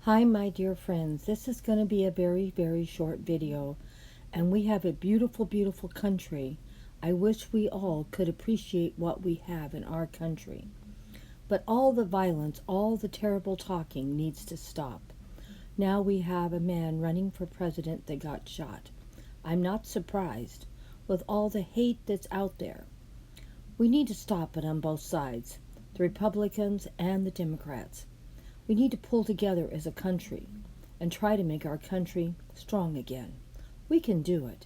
Hi, my dear friends. This is going to be a very, very short video, and we have a beautiful, beautiful country. I wish we all could appreciate what we have in our country. But all the violence, all the terrible talking needs to stop. Now we have a man running for president that got shot. I'm not surprised with all the hate that's out there. We need to stop it on both sides, the Republicans and the Democrats. We need to pull together as a country and try to make our country strong again. We can do it,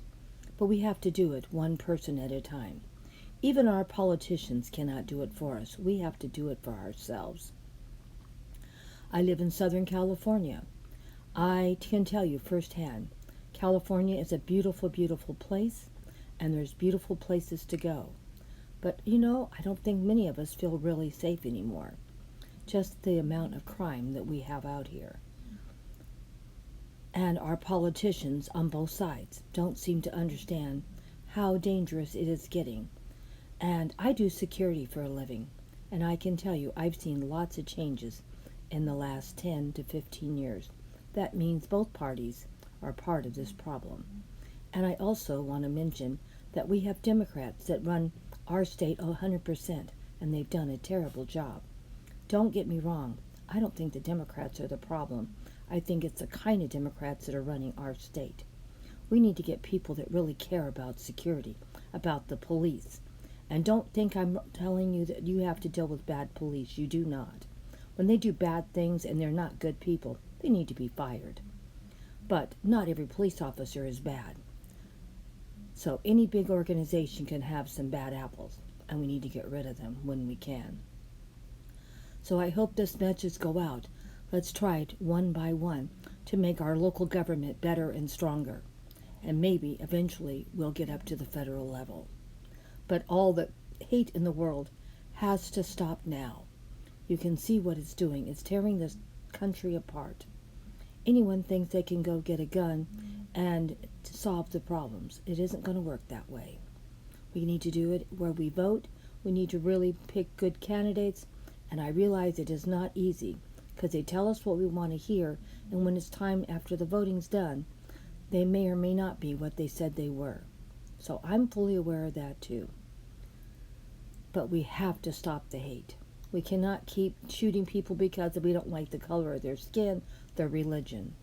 but we have to do it one person at a time. Even our politicians cannot do it for us. We have to do it for ourselves. I live in Southern California. I can tell you firsthand, California is a beautiful, beautiful place, and there's beautiful places to go. But I don't think many of us feel really safe anymore. Just the amount of crime that we have out here. And our politicians on both sides don't seem to understand how dangerous it is getting. And I do security for a living, and I can tell you I've seen lots of changes in the last 10 to 15 years. That means both parties are part of this problem. And I also want to mention that we have Democrats that run our state 100%, and they've done a terrible job. Don't get me wrong, I don't think the Democrats are the problem. I think it's the kind of Democrats that are running our state. We need to get people that really care about security, about the police. And don't think I'm telling you that you have to deal with bad police. You do not. When they do bad things and they're not good people, they need to be fired. But not every police officer is bad. So any big organization can have some bad apples, and we need to get rid of them when we can. So I hope this message go out. Let's try it one by one to make our local government better and stronger. And maybe eventually we'll get up to the federal level. But all the hate in the world has to stop now. You can see what it's doing. It's tearing this country apart. Anyone thinks they can go get a gun and solve the problems. It isn't going to work that way. We need to do it where we vote. We need to really pick good candidates. And I realize it is not easy because they tell us what we want to hear, and when it's time after the voting's done, they may or may not be what they said they were. So I'm fully aware of that too. But we have to stop the hate. We cannot keep shooting people because we don't like the color of their skin, their religion.